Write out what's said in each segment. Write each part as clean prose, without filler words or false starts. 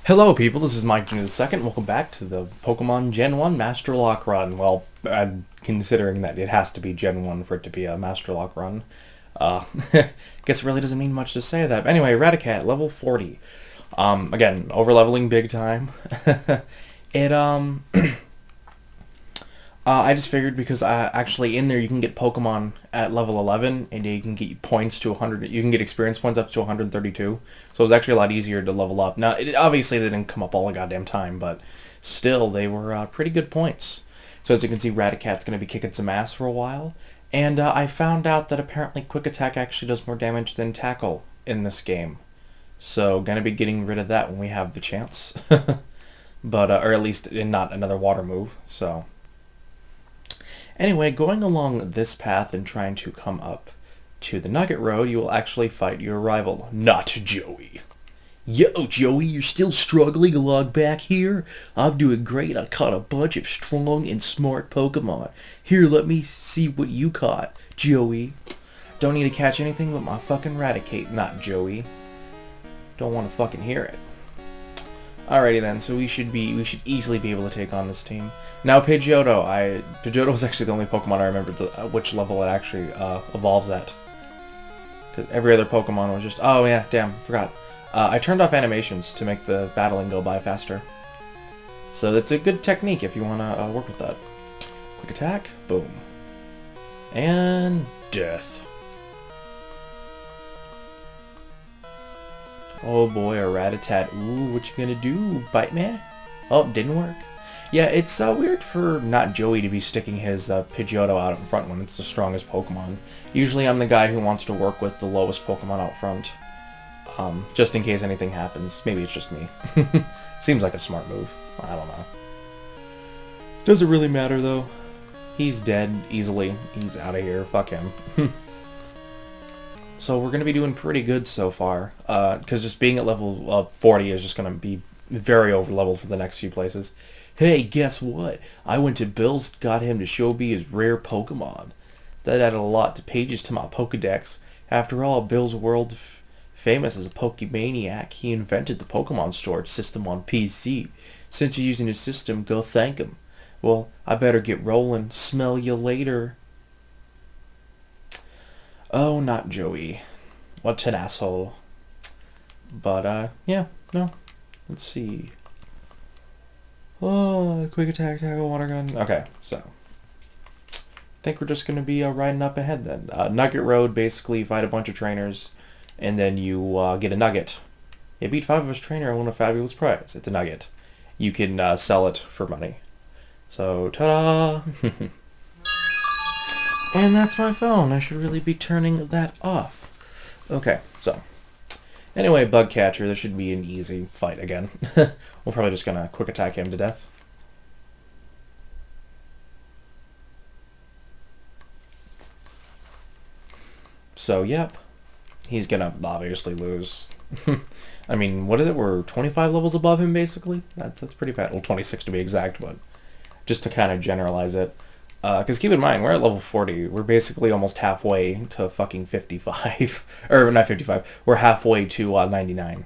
Hello people, this is Mike Jr. II. Welcome back to the Pokemon Gen 1 Master Lock run. Well, I'm considering that it has to be Gen 1 for it to be a Master Lock run. Guess it really doesn't mean much to say that. But anyway, Raticate, level 40. Again, over-leveling big time. it, I just figured because actually in there you can get Pokemon at level 11 and you can get points to 100. You can get experience points up to 132. So it was actually a lot easier to level up. Now, obviously they didn't come up all the goddamn time, but still they were pretty good points. So as you can see, Raticate's going to be kicking some ass for a while. And I found out that apparently Quick Attack actually does more damage than Tackle in this game. So going to be getting rid of that when we have the chance. But, or at least in not another water move, so... Anyway, going along this path and trying to come up to the Nugget Road, you will actually fight your rival, not Joey. Yo, Joey, you're still struggling along back here? I'm doing great. I caught a bunch of strong and smart Pokemon. Here, let me see what you caught, Joey. Don't need to catch anything but my fucking Raticate, not Joey. Don't want to fucking hear it. Alrighty then, so we should easily be able to take on this team. Now Pidgeotto was actually the only Pokemon I remember which level it actually evolves at. Because every other Pokemon was just, oh yeah, damn, forgot. I turned off animations to make the battling go by faster. So that's a good technique if you want to work with that. Quick attack, boom. And death. Oh boy, a Rattata. Ooh, what you gonna do? Bite me? Oh, didn't work. Yeah, it's weird for not Joey to be sticking his Pidgeotto out in front when it's the strongest Pokemon. Usually I'm the guy who wants to work with the lowest Pokemon out front. Just in case anything happens. Maybe it's just me. Seems like a smart move. I don't know. Does it really matter though? He's dead easily. He's out of here. Fuck him. So we're going to be doing pretty good so far, because just being at level 40 is just going to be very over-leveled for the next few places. Hey, guess what? I went to Bill's, got him to show me his rare Pokemon. That added a lot to pages to my Pokedex. After all, Bill's world famous as a Pokemaniac. He invented the Pokemon storage system on PC. Since you're using his system, go thank him. Well, I better get rolling. Smell you later. Oh, not Joey. What an asshole. But, yeah, no. Let's see. Oh, quick attack, tackle, water gun. Okay, so. I think we're just going to be riding up ahead then. Nugget Road, basically, you fight a bunch of trainers, and then you get a nugget. You beat 5 of his trainer and win a fabulous prize. It's a nugget. You can sell it for money. So, ta-da! And that's my phone. I should really be turning that off. Okay, so. Anyway, Bug Catcher, this should be an easy fight again. We're probably just gonna quick attack him to death. So, yep. He's gonna obviously lose. I mean, what is it? We're 25 levels above him, basically? That's pretty bad. Well, 26 to be exact, but just to kind of generalize it. Because keep in mind, we're at level 40. We're basically almost halfway to fucking 55. Or, not 55. We're halfway to 99.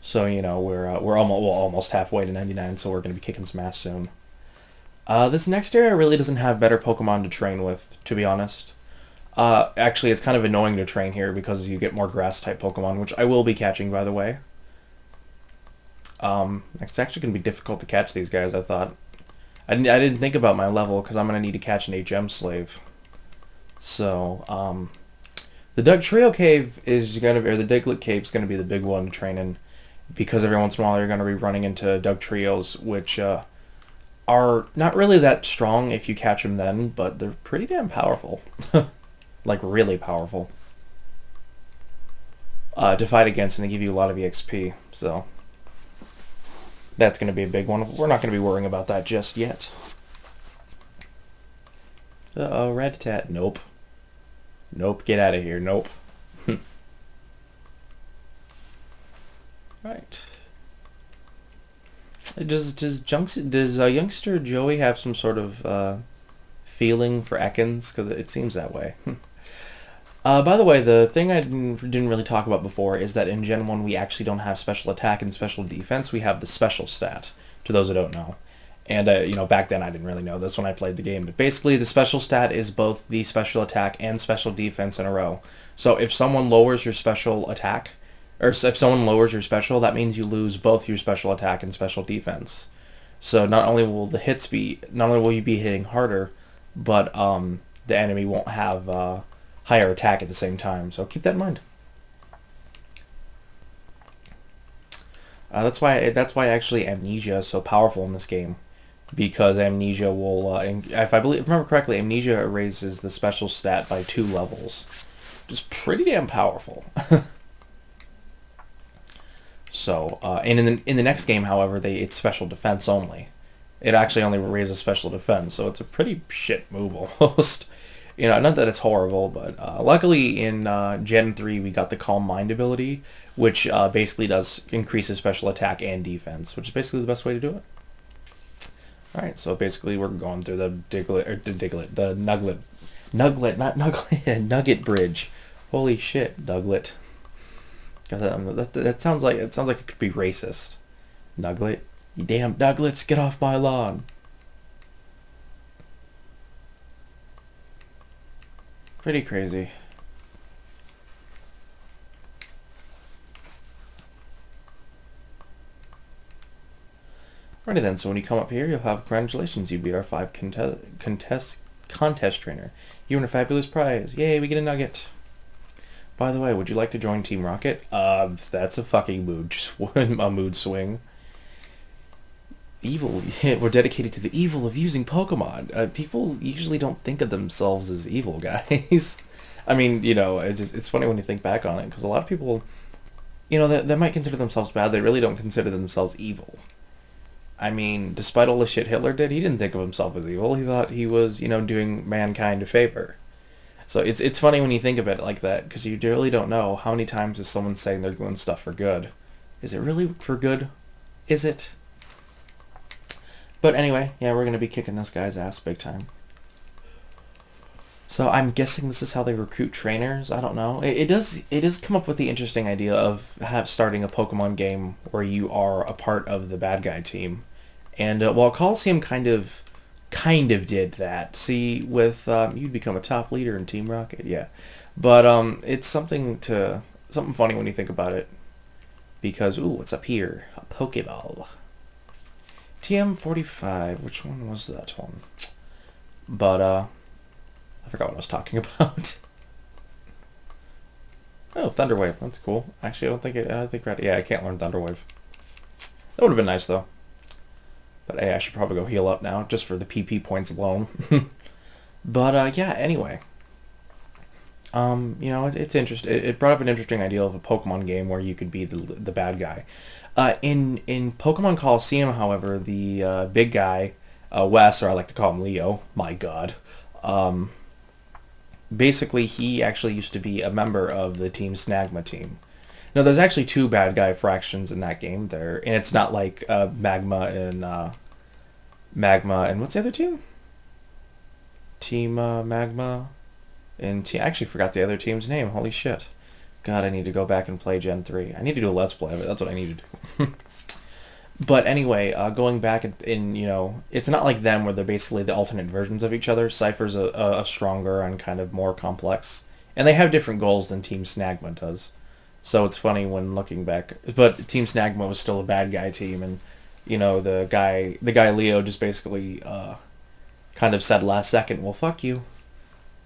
So, you know, we're almost halfway to 99, so we're going to be kicking some ass soon. This next area really doesn't have better Pokemon to train with, to be honest. Actually, it's kind of annoying to train here because you get more Grass-type Pokemon, which I will be catching, by the way. It's actually going to be difficult to catch these guys, I thought. I didn't think about my level because I'm going to need to catch an HM slave. So, the Dugtrio Cave is going to be, or the Diglett Cave is going to be the big one to train in, because every once in a while you're going to be running into Dugtrios, which are not really that strong if you catch them then, but they're pretty damn powerful. Like, really powerful. To fight against, and they give you a lot of EXP, so... That's going to be a big one. We're not going to be worrying about that just yet. Uh-oh, Rattata. Nope. Nope, get out of here. Nope. Right. Does youngster Joey have some sort of feeling for Ekans? Because it seems that way. By the way, the thing I didn't really talk about before is that in Gen 1 we actually don't have special attack and special defense. We have the special stat, to those who don't know. And, back then I didn't really know this when I played the game. But basically, the special stat is both the special attack and special defense in a row. So if someone lowers your special attack, or if someone lowers your special, that means you lose both your special attack and special defense. So not only will you be hitting harder, but the enemy won't have higher attack at the same time. So keep that in mind. That's why actually amnesia is so powerful in this game, because amnesia will, if I remember correctly, amnesia raises the special stat by 2 levels, which is pretty damn powerful. So, and in the next game, however, it's special defense only. It actually only raises special defense, so it's a pretty shit move almost. Not that it's horrible, but luckily in Gen 3 we got the Calm Mind ability, which basically does increases special attack and defense, which is basically the best way to do it. Alright, so basically we're going through the Nugget Bridge. Holy shit, Nuglet. That sounds like it could be racist. Nuglet, you damn Nuglets, get off my lawn. Pretty crazy. Alrighty then, so when you come up here, you'll have congratulations, you beat our 5 contest trainer. You win a fabulous prize. Yay, we get a nugget. By the way, would you like to join Team Rocket? That's a fucking mood swing. Evil. We're dedicated to the evil of using Pokemon. People usually don't think of themselves as evil, guys. I mean, it's funny when you think back on it, because a lot of people, they might consider themselves bad. They really don't consider themselves evil. I mean, despite all the shit Hitler did, he didn't think of himself as evil. He thought he was, doing mankind a favor. So it's funny when you think of it like that, because you really don't know how many times is someone saying they're doing stuff for good. Is it really for good? Is it? But anyway, yeah, we're going to be kicking this guy's ass big time. So I'm guessing this is how they recruit trainers. I don't know. It does come up with the interesting idea of starting a Pokemon game where you are a part of the bad guy team. And while Coliseum kind of did that. See, with you'd become a top leader in Team Rocket, yeah. But it's something funny when you think about it, because what's up here? A Pokeball. TM45. Which one was that one? But I forgot what I was talking about. Oh, Thunderwave. That's cool. Actually, I can't learn Thunderwave. That would have been nice though. But hey, I should probably go heal up now, just for the PP points alone. But yeah, anyway. It's interesting. It brought up an interesting idea of a Pokemon game where you could be the bad guy. In Pokemon Coliseum, however, the big guy, Wes, or I like to call him Leo. My God. Basically, he actually used to be a member of the Team Snagma team. No, there's actually 2 bad guy fractions in that game there, and it's not like Magma and what's the other team? Team Magma and I actually forgot the other team's name. Holy shit! God, I need to go back and play Gen 3. I need to do a Let's Play of it. That's what I need to do. But anyway, going back it's not like them where they're basically the alternate versions of each other. Cypher's a stronger and kind of more complex, and they have different goals than Team Snagma does. So it's funny when looking back, but Team Snagma was still a bad guy team, and the guy Leo just basically kind of said last second, well, fuck you,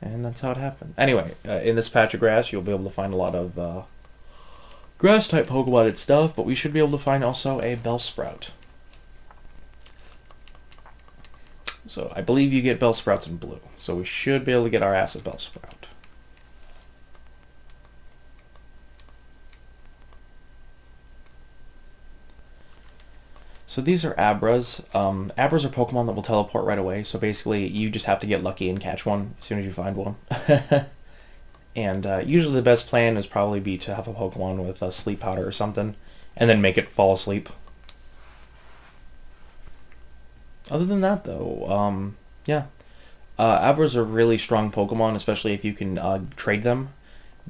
and that's how it happened. Anyway, in this patch of grass, you'll be able to find a lot of grass type Pokemon and stuff, but we should be able to find also a Bellsprout. So I believe you get Bellsprouts in blue, so we should be able to get our ass a Bellsprout. So these are Abras. Abras are Pokemon that will teleport right away, so basically you just have to get lucky and catch one as soon as you find one. And usually the best plan is probably be to have a Pokemon with a sleep powder or something, and then make it fall asleep. Other than that, though, yeah. Abras are really strong Pokemon, especially if you can trade them.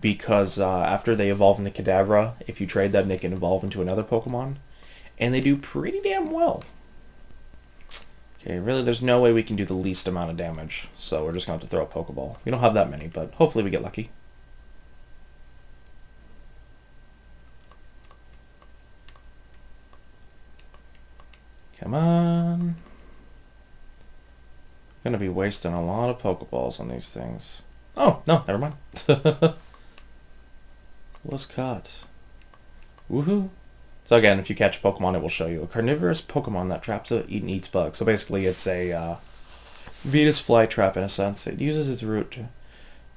because after they evolve into Kadabra, if you trade them, they can evolve into another Pokemon, and they do pretty damn well. Okay, really, there's no way we can do the least amount of damage, so we're just going to have to throw a Pokeball. We don't have that many, but hopefully we get lucky. Come on. Gonna be wasting a lot of Pokeballs on these things. Oh, no, never mind. Was caught. Woohoo. So again, if you catch a Pokemon, it will show you. A carnivorous Pokemon that traps it and eats bugs. So basically it's a Venus flytrap in a sense. It uses its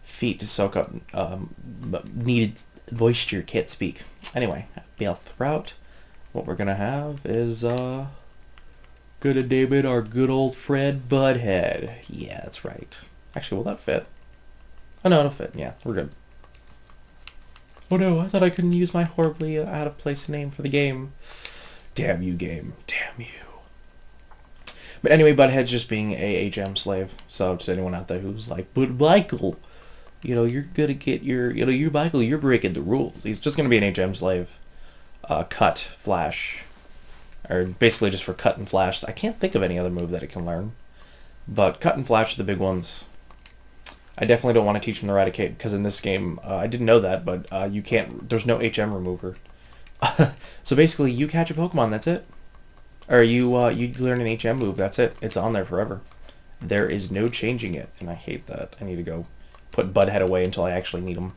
feet to soak up needed moisture. Can't speak. Anyway, Belt Route. What we're gonna have is gonna name it our good old friend Butthead. Yeah, that's right. Actually, will that fit? Oh no, it'll fit. Yeah, we're good. Oh no, I thought I couldn't use my horribly out of place name for the game. Damn you, game. Damn you. But anyway, Butthead's just being a gem slave. So to anyone out there who's like, but Michael, you're gonna get you Michael, you're breaking the rules. He's just gonna be an gem slave. Cut, flash. Or basically just for cut and flash. I can't think of any other move that it can learn. But cut and flash are the big ones. I definitely don't want to teach him the Raticate, because in this game, I didn't know that, but you can't, there's no HM remover. So basically, you catch a Pokemon, that's it. Or you learn an HM move, that's it. It's on there forever. There is no changing it, and I hate that. I need to go put Butthead away until I actually need him.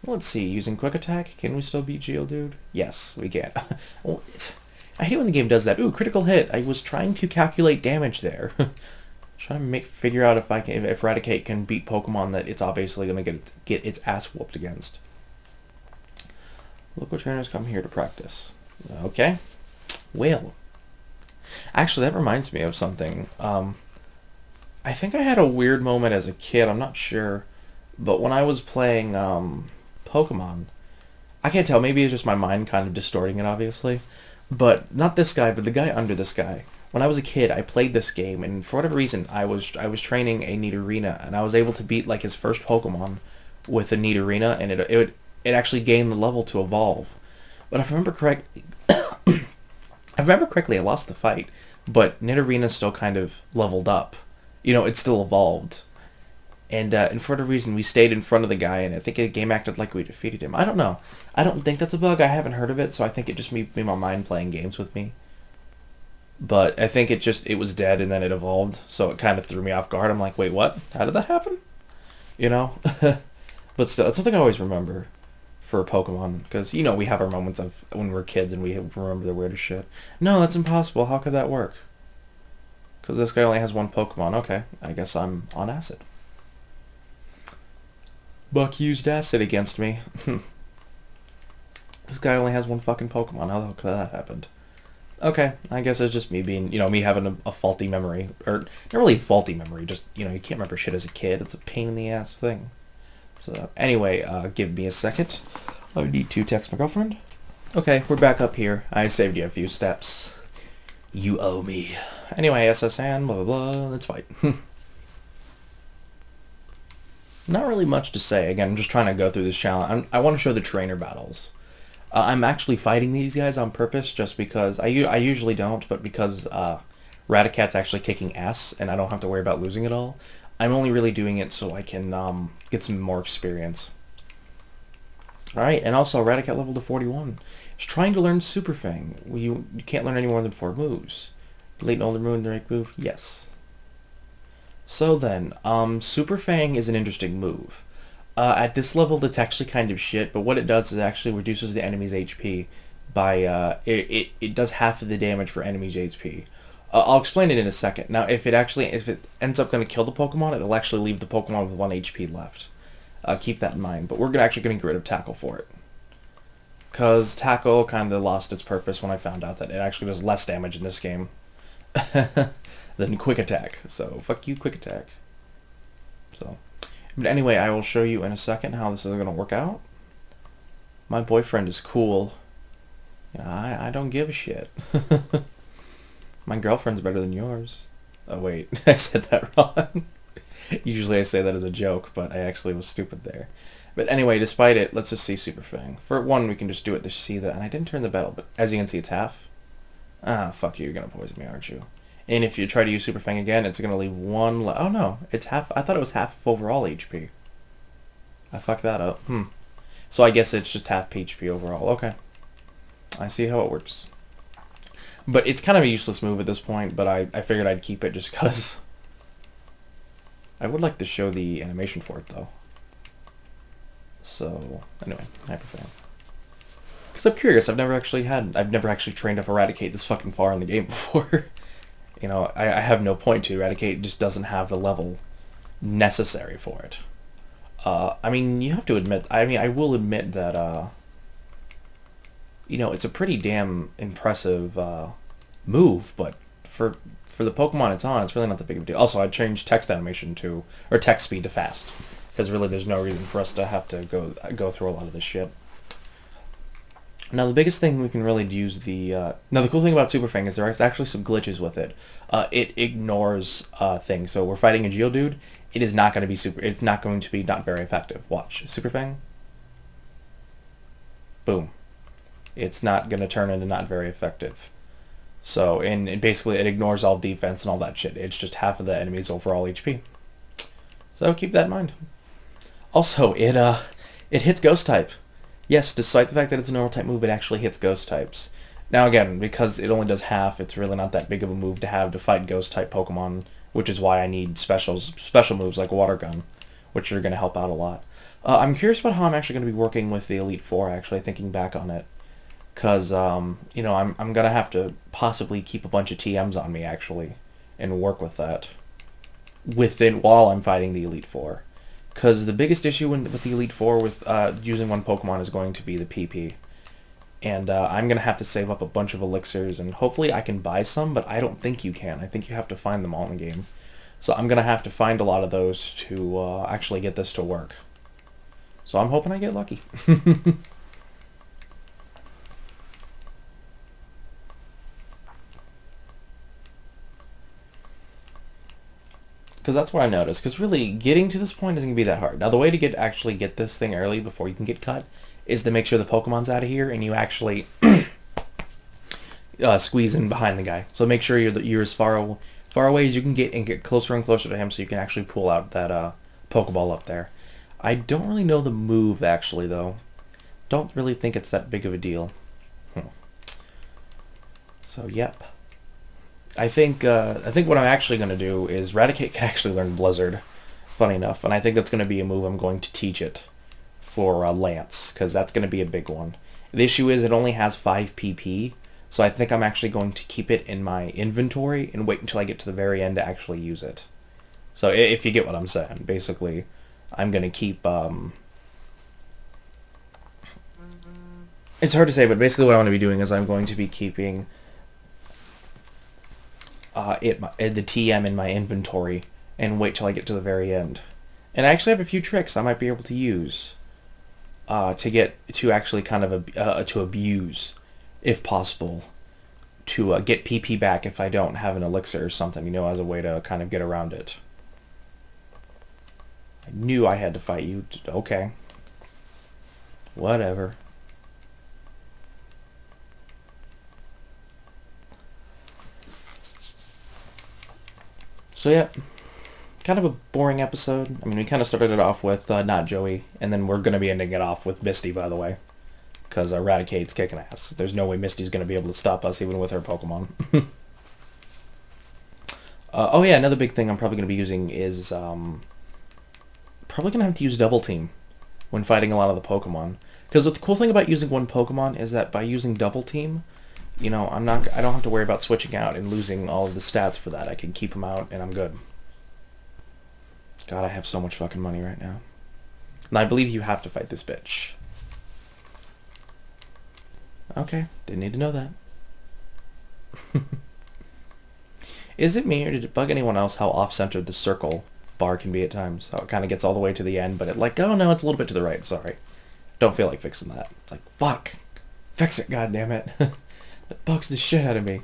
Let's see, using Quick Attack, can we still beat Geodude? Yes, we can. Well, I hate when the game does that. Ooh, critical hit. I was trying to calculate damage there. Trying to figure out if Raticate can beat Pokemon that it's obviously going to get its ass whooped against. Local trainers come here to practice. Okay. Well. Actually, that reminds me of something. I think I had a weird moment as a kid. I'm not sure. But when I was playing Pokemon, I can't tell. Maybe it's just my mind kind of distorting it, obviously. But not this guy, but the guy under this guy. When I was a kid, I played this game, and for whatever reason, I was training a Nidorina, and I was able to beat like his first Pokemon with a Nidorina, and it actually gained the level to evolve. But if I remember correctly, I lost the fight, but Nidorina still kind of leveled up. It still evolved, and for whatever reason, we stayed in front of the guy, and I think the game acted like we defeated him. I don't know. I don't think that's a bug. I haven't heard of it, so I think it just me my mind playing games with me. But I think it was dead and then it evolved, so it kind of threw me off guard. I'm like, wait, what? How did that happen? But still, it's something I always remember for Pokemon, because, we have our moments of when we're kids and we remember the weirdest shit. No, that's impossible. How could that work? Because this guy only has one Pokemon. Okay, I guess I'm on acid. Buck used acid against me. This guy only has one fucking Pokemon. How the hell could that have happened? Okay, I guess it's just me being, me having a faulty memory. Or, not really faulty memory, just, you can't remember shit as a kid. It's a pain in the ass thing. So, anyway, give me a second. I need to text my girlfriend. Okay, we're back up here. I saved you a few steps. You owe me. Anyway, SSN, blah, blah, blah, let's fight. Not really much to say. Again, I'm just trying to go through this challenge. I want to show the trainer battles. I'm actually fighting these guys on purpose just because I usually don't, but because Raticate's actually kicking ass and I don't have to worry about losing it all, I'm only really doing it so I can get some more experience. Alright, and also Raticate leveled to 41. He's trying to learn Super Fang. You can't learn any more than 4 moves. Late and older moon, the right move? Yes. So then, Super Fang is an interesting move. At this level, it's actually kind of shit, but what it does is actually reduces the enemy's HP by, it does half of the damage for enemy's HP. I'll explain it in a second. Now, if it ends up going to kill the Pokemon, it'll actually leave the Pokemon with 1 HP left. Keep that in mind, but we're actually going to get rid of Tackle for it. Because Tackle kind of lost its purpose when I found out that it actually does less damage in this game than Quick Attack. So, fuck you, Quick Attack. So... But anyway, I will show you in a second how this is going to work out. My boyfriend is cool. I don't give a shit. My girlfriend's better than yours. Oh wait, I said that wrong. Usually I say that as a joke, but I actually was stupid there. But anyway, despite it, let's just see Super Fang. For one, we can just do it to see that. And I didn't turn the battle, but as you can see, it's half. Ah, fuck you. You're going to poison me, aren't you? And if you try to use Super Fang again, it's going to leave one... Oh, no. It's half... I thought it was half of overall HP. I fucked that up. So I guess it's just half HP overall. Okay. I see how it works. But it's kind of a useless move at this point, but I figured I'd keep it just because... I would like to show the animation for it, though. So, anyway, Hyper Fang. Because I'm curious, I've never actually trained up Raticate this fucking far in the game before. You know, I have no point to. Raticate just doesn't have the level necessary for it. I mean, you have to admit, I will admit that, you know, it's a pretty damn impressive move, but for the Pokemon it's on, it's really not that big of a deal. Also, I changed text animation to, or text speed to fast, because really there's no reason for us to have to go through a lot of this shit. Now, the biggest thing we can really use now the cool thing about Super Fang is there's actually some glitches with it. It ignores things. So we're fighting a Geodude. It is not going to be it's not going to be not very effective. Watch. Super Fang. Boom. It's not going to turn into not very effective. So, and basically it ignores all defense and all that shit. It's just half of the enemy's overall HP. So keep that in mind. Also, it hits Ghost type. Yes, despite the fact that it's a normal type move, it actually hits Ghost types. Now again, because it only does half, it's really not that big of a move to have to fight Ghost type Pokemon, which is why I need special moves like Water Gun, which are going to help out a lot. I'm curious about how I'm actually going to be working with the Elite Four, actually, thinking back on it. Because, you know, I'm going to have to possibly keep a bunch of TMs on me, actually, and work with that while I'm fighting the Elite Four. Because the biggest issue with the Elite Four with using one Pokemon is going to be the PP. And I'm going to have to save up a bunch of elixirs, and hopefully I can buy some, but I don't think you can. I think you have to find them all in the game. So I'm going to have to find a lot of those to actually get this to work. So I'm hoping I get lucky. Because that's what I noticed. Because really, getting to this point isn't going to be that hard. Now, the way to actually get this thing early before you can get cut is to make sure the Pokemon's out of here and you actually squeeze in behind the guy. So make sure you're as far away as you can get and get closer and closer to him so you can actually pull out that Pokeball up there. I don't really know the move, actually, though. Don't really think it's that big of a deal. So, yep. I think what I'm actually going to do is Raticate can actually learn Blizzard, funny enough, and I think that's going to be a move I'm going to teach it for Lance, because that's going to be a big one. The issue is it only has 5 PP, so I think I'm actually going to keep it in my inventory and wait until I get to the very end to actually use it. So if you get what I'm saying, basically, I'm going to keep... It's hard to say, but basically what I want to be doing is I'm going to be keeping... the TM in my inventory and wait till I get to the very end. And I actually have a few tricks I might be able to use to actually kind of to abuse, if possible, to get PP back if I don't have an elixir or something, you know, as a way to kind of get around it. I knew I had to fight you. Okay. Whatever. So yeah, kind of a boring episode. I mean, we kind of started it off with not Joey, and then we're going to be ending it off with Misty, by the way. Because Raticate's kicking ass. There's no way Misty's going to be able to stop us, even with her Pokemon. Oh yeah, another big thing I'm probably going to be using is... probably going to have to use Double Team when fighting a lot of the Pokemon. Because the cool thing about using one Pokemon is that by using Double Team... You know, I don't have to worry about switching out and losing all of the stats for that. I can keep them out and I'm good. God, I have so much fucking money right now. And I believe you have to fight this bitch. Okay, didn't need to know that. Is it me or did it bug anyone else how off-centered the circle bar can be at times? How it kind of gets all the way to the end, but it like, oh no, it's a little bit to the right, sorry. Don't feel like fixing that. It's like, fuck. Fix it, goddammit. That bugs the shit out of me.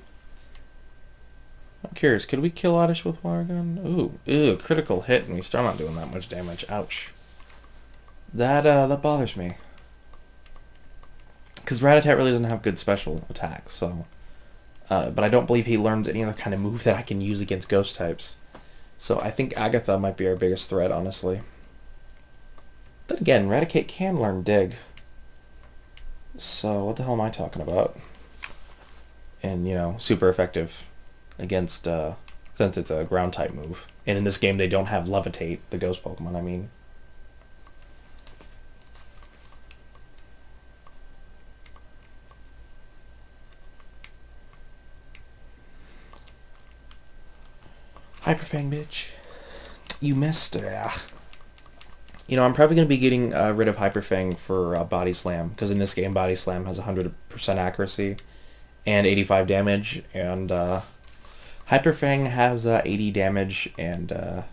I'm curious, could we kill Oddish with Water Gun? Ooh, critical hit, and we still not doing that much damage. Ouch. That bothers me. Because Raticate really doesn't have good special attacks, so... but I don't believe he learns any other kind of move that I can use against ghost types. So I think Agatha might be our biggest threat, honestly. Then again, Raticate can learn Dig. So what the hell am I talking about? And, you know, super effective against, since it's a ground type move. And in this game they don't have Levitate, the ghost Pokemon, I mean. Hyper Fang, bitch. You missed. You know, I'm probably going to be getting rid of Hyper Fang for Body Slam, because in this game Body Slam has 100% accuracy and 85 damage, and Hyper Fang has 80 damage and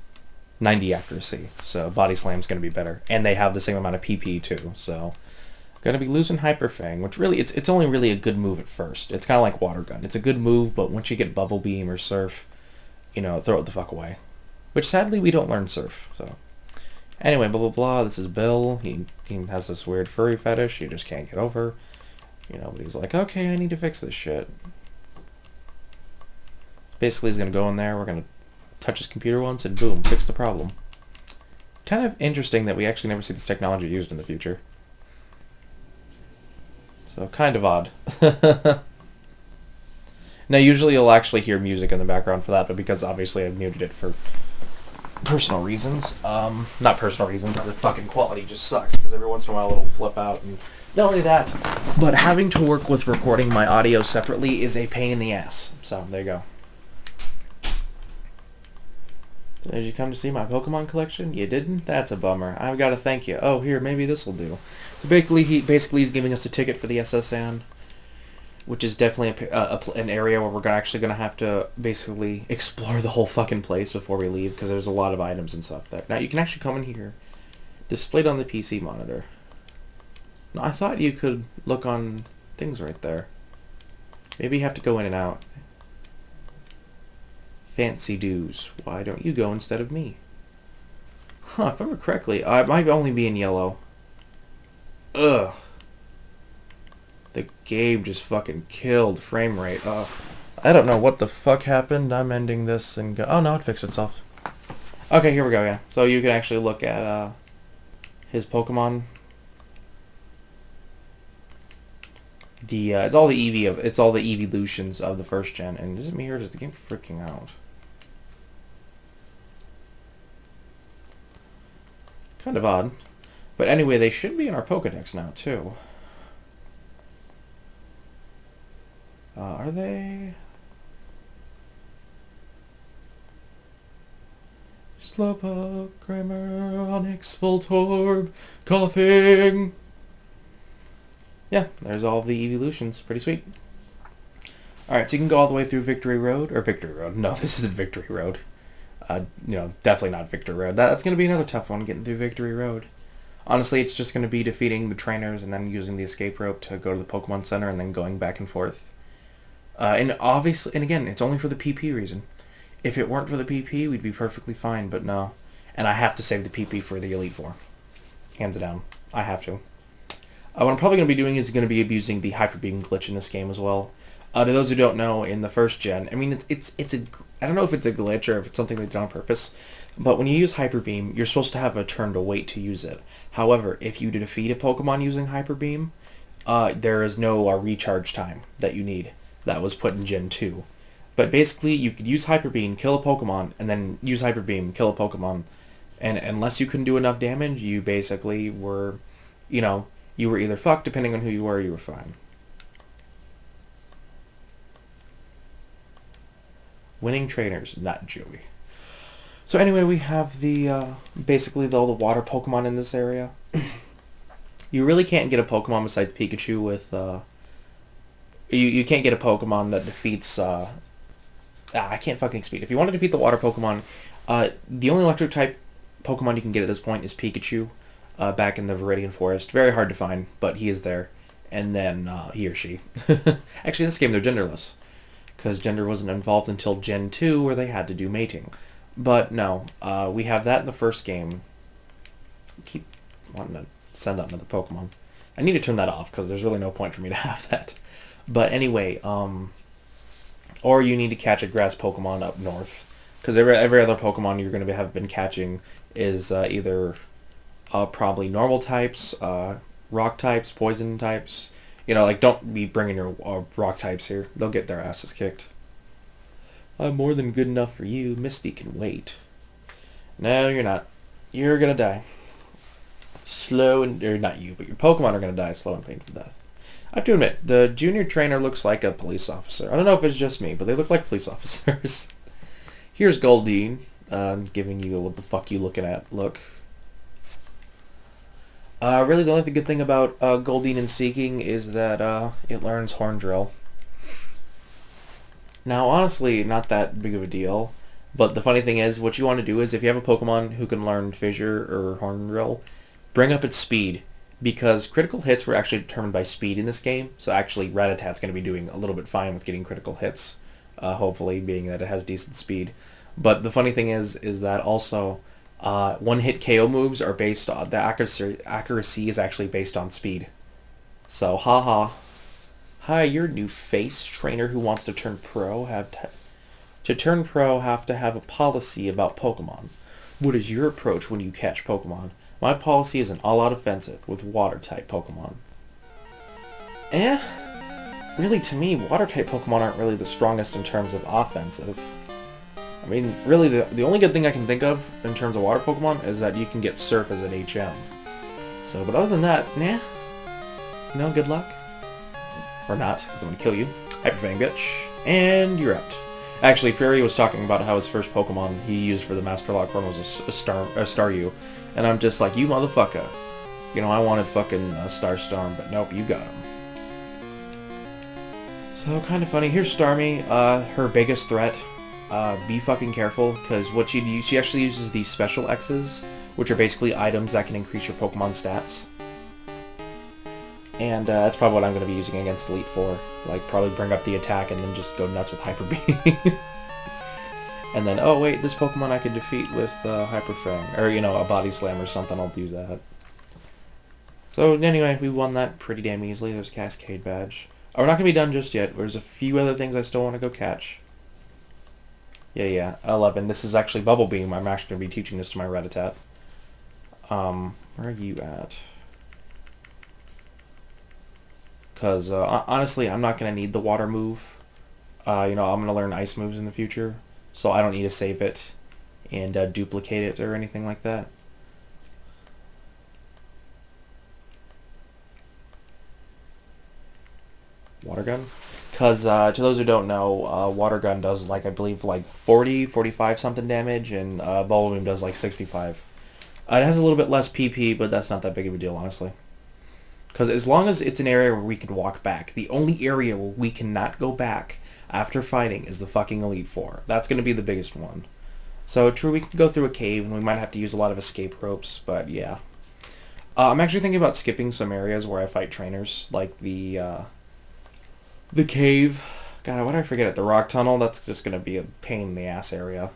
90 accuracy, so Body Slam's going to be better. And they have the same amount of PP too, so going to be losing Hyper Fang, which really, it's only really a good move at first. It's kind of like Water Gun. It's a good move, but once you get Bubble Beam or Surf, you know, throw it the fuck away. Which sadly we don't learn Surf, so. Anyway, blah blah blah, this is Bill. He has this weird furry fetish he just can't get over. You know, but he's like, okay, I need to fix this shit. Basically he's gonna go in there, we're gonna touch his computer once and boom, fix the problem. Kind of interesting that we actually never see this technology used in the future. So kind of odd. Now usually you'll actually hear music in the background for that, but because obviously I've muted it for personal reasons. Not personal reasons, the fucking quality just sucks, because every once in a while it'll flip out, and not only that, but having to work with recording my audio separately is a pain in the ass. So, there you go. Did you come to see my Pokemon collection? You didn't? That's a bummer. I've got to thank you. Oh, here, maybe this'll do. Basically, he's giving us a ticket for the SSN, which is definitely an area where we're actually going to have to basically explore the whole fucking place before we leave, because there's a lot of items and stuff there. Now, you can actually come in here, displayed on the PC monitor. Now, I thought you could look on things right there. Maybe you have to go in and out. Fancy dues. Why don't you go instead of me? Huh, if I remember correctly, I might only be in yellow. Ugh. The game just fucking killed frame rate. I don't know what the fuck happened. I'm ending this and go... Oh, no, it fixed itself. Okay, here we go, yeah. So you can actually look at his Pokemon. It's all the evolutions of the first gen. And is it me or is the game freaking out? Kind of odd. But anyway, they should be in our Pokedex now, too. Are they? Slowpoke, Grimer, Onix, Voltorb, Coughing. Yeah, there's all of the evolutions. Pretty sweet. Alright, so you can go all the way through Victory Road. Or Victory Road. No, this isn't Victory Road. You know, definitely not Victory Road. That's going to be another tough one, getting through Victory Road. Honestly, it's just going to be defeating the trainers and then using the escape rope to go to the Pokemon Center and then going back and forth. And obviously, and again, it's only for the PP reason. If it weren't for the PP, we'd be perfectly fine, but no. And I have to save the PP for the Elite Four. Hands down. I have to. What I'm probably going to be doing is going to be abusing the Hyper Beam glitch in this game as well. To those who don't know, in the first gen, I mean, it's a, I don't know if it's a glitch or if it's something they did on purpose, but when you use Hyper Beam, you're supposed to have a turn to wait to use it. However, if you defeat a Pokemon using Hyper Beam, there is no recharge time that you need. That was put in Gen 2. But basically, you could use Hyper Beam, kill a Pokemon, and then use Hyper Beam, kill a Pokemon. And unless you couldn't do enough damage, you basically were, you know, you were either fucked, depending on who you were, or you were fine. Winning trainers, not Joey. So anyway, we have the, basically all the water Pokemon in this area. You really can't get a Pokemon besides Pikachu with, You can't get a Pokemon that defeats, I can't fucking speak. If you want to defeat the water Pokemon, the only electric type Pokemon you can get at this point is Pikachu, back in the Viridian Forest. Very hard to find, but he is there. And then, he or she. Actually, in this game, they're genderless, because gender wasn't involved until Gen 2, where they had to do mating. But no, we have that in the first game. wanting to send out another Pokemon. I need to turn that off because there's really no point for me to have that. But anyway, or you need to catch a grass Pokemon up north. Because every other Pokemon you're going to have been catching is either probably normal types, rock types, poison types. You know, like, don't be bringing your rock types here. They'll get their asses kicked. I'm more than good enough for you. Misty can wait. No, you're not. You're going to die. Slow and... or not you, but your Pokemon are going to die slow and painful death. I have to admit, the junior trainer looks like a police officer. I don't know if it's just me, but they look like police officers. Here's Goldeen, giving you a what the fuck you looking at look. Really the only good thing about Goldeen and Seeking is that it learns Horn Drill. Now, honestly, not that big of a deal. But the funny thing is, what you want to do is, if you have a Pokemon who can learn Fissure or Horn Drill, bring up its speed. Because critical hits were actually determined by speed in this game. So actually, Ratatat's going to be doing a little bit fine with getting critical hits. Hopefully, being that it has decent speed. But the funny thing is that also, one-hit KO moves are based on... the accuracy is actually based on speed. So, haha. Hi, you're a new face trainer who wants to turn pro. To turn pro, have to have a policy about Pokemon. What is your approach when you catch Pokemon? My policy is an all-out offensive with water-type Pokemon. Really, to me, water-type Pokemon aren't really the strongest in terms of offensive. I mean, really, the only good thing I can think of in terms of water Pokemon is that you can get Surf as an HM. So, but other than that, nah. No, good luck. Or not, because I'm going to kill you. Hyper Fang, bitch. And you're out. Actually, Fairy was talking about how his first Pokemon he used for the Master Lock run was a Staryu. And I'm just like, you motherfucker. You know, I wanted fucking Starstorm, but nope, you got him. So, kind of funny. Here's Starmie, her biggest threat. Be fucking careful, because what she actually uses these special X's, which are basically items that can increase your Pokemon stats. And that's probably what I'm going to be using against Elite Four. Like, probably bring up the attack and then just go nuts with Hyper Beam. And then, oh wait, this Pokemon I could defeat with Hyper Fang. Or, you know, a Body Slam or something, I'll use that. So, anyway, we won that pretty damn easily. There's a Cascade Badge. Oh, we're not going to be done just yet. There's a few other things I still want to go catch. Yeah, 11. This is actually Bubble Beam. I'm actually going to be teaching this to my Raticate. Where are you at? Because, honestly, I'm not going to need the water move. You know, I'm going to learn ice moves in the future. So I don't need to save it and duplicate it or anything like that. Water Gun? Because, to those who don't know, Water Gun does, like, I believe, like 40, 45 something damage, and Bubble Beam does, like, 65. It has a little bit less PP, but that's not that big of a deal, honestly. Because as long as it's an area where we can walk back, the only area where we cannot go back after fighting is the fucking Elite Four. That's going to be the biggest one. So, true, we can go through a cave, and we might have to use a lot of escape ropes, but yeah. I'm actually thinking about skipping some areas where I fight trainers, like the cave. God, why did I forget it? The rock tunnel, that's just going to be a pain in the ass area,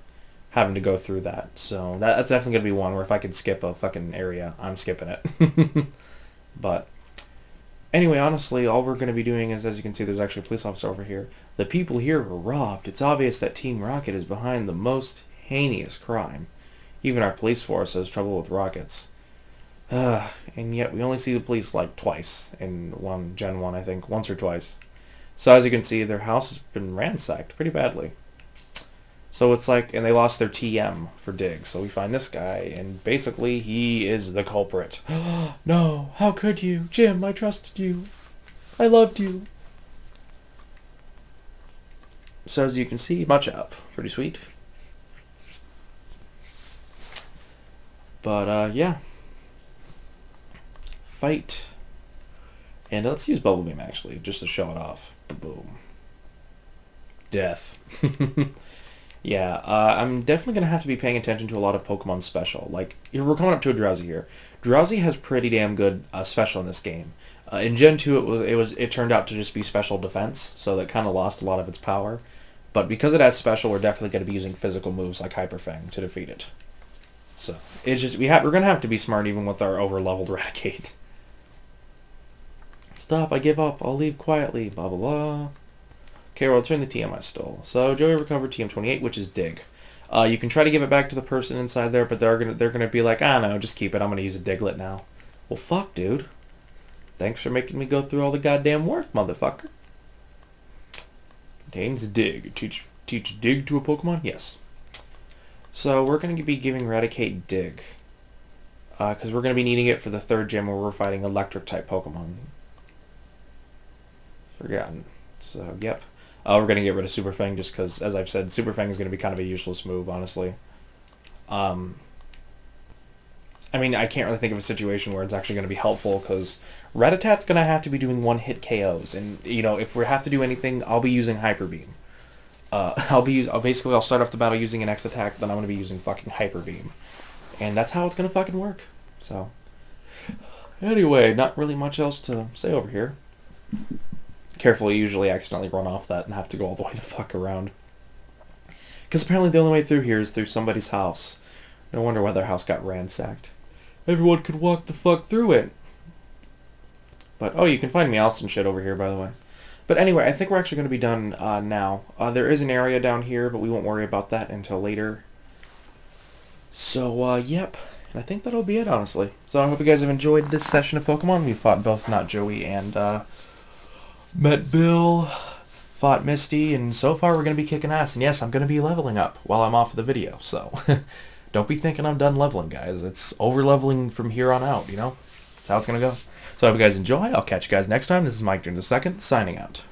having to go through that. So, that's definitely going to be one where if I could skip a fucking area, I'm skipping it. But... anyway, honestly, all we're going to be doing is, as you can see, there's actually a police officer over here. The people here were robbed. It's obvious that Team Rocket is behind the most heinous crime. Even our police force has trouble with rockets. And yet we only see the police like twice in Gen 1, I think. Once or twice. So as you can see, their house has been ransacked pretty badly. So it's like, and they lost their TM for Dig. So we find this guy, and basically he is the culprit. No, how could you? Jim, I trusted you. I loved you. So as you can see, much up. Pretty sweet. But, yeah. Fight. And let's use Bubble Beam, actually, just to show it off. Boom. Death. Yeah, I'm definitely going to have to be paying attention to a lot of Pokemon Special. Like, we're coming up to a Drowsy here. Drowsy has pretty damn good Special in this game. In Gen 2, it turned out to just be Special Defense, so that kind of lost a lot of its power. But because it has Special, we're definitely going to be using physical moves like Hyper Fang to defeat it. So it's just we're gonna have to be smart even with our over-leveled Raticate. Stop! I give up. I'll leave quietly. Blah blah blah. Okay, well, return the TM I stole. So Joey recovered TM-28, which is dig. You can try to give it back to the person inside there, but they're gonna be like, ah, no, just keep it. I'm gonna use a Diglett now. Well, fuck, dude. Thanks for making me go through all the goddamn work, motherfucker. Contains dig. Teach dig to a Pokemon? Yes. So we're going to be giving Raticate dig. Because we're going to be needing it for the third gym where we're fighting electric-type Pokemon. Forgotten. So, yep. We're going to get rid of Super Fang just because, as I've said, Super Fang is going to be kind of a useless move, honestly. I mean, I can't really think of a situation where it's actually going to be helpful because Ratatat's going to have to be doing one-hit KOs. And, you know, if we have to do anything, I'll be using Hyper Beam. I'll start off the battle using an X attack, then I'm going to be using fucking Hyper Beam. And that's how it's going to fucking work. So, anyway, not really much else to say over here. Careful, you usually accidentally run off that and have to go all the way the fuck around. Because apparently the only way through here is through somebody's house. No wonder why their house got ransacked. Everyone could walk the fuck through it. But, oh, you can find Meowth and shit over here, by the way. But anyway, I think we're actually going to be done now. There is an area down here, but we won't worry about that until later. So, yep. And I think that'll be it, honestly. So I hope you guys have enjoyed this session of Pokemon. We fought both Not Joey and met Bill, fought Misty, and so far we're going to be kicking ass. And yes, I'm going to be leveling up while I'm off of the video. So don't be thinking I'm done leveling, guys. It's over-leveling from here on out, you know? That's how it's going to go. So I hope you guys enjoy. I'll catch you guys next time. This is Mike Jr. II, signing out.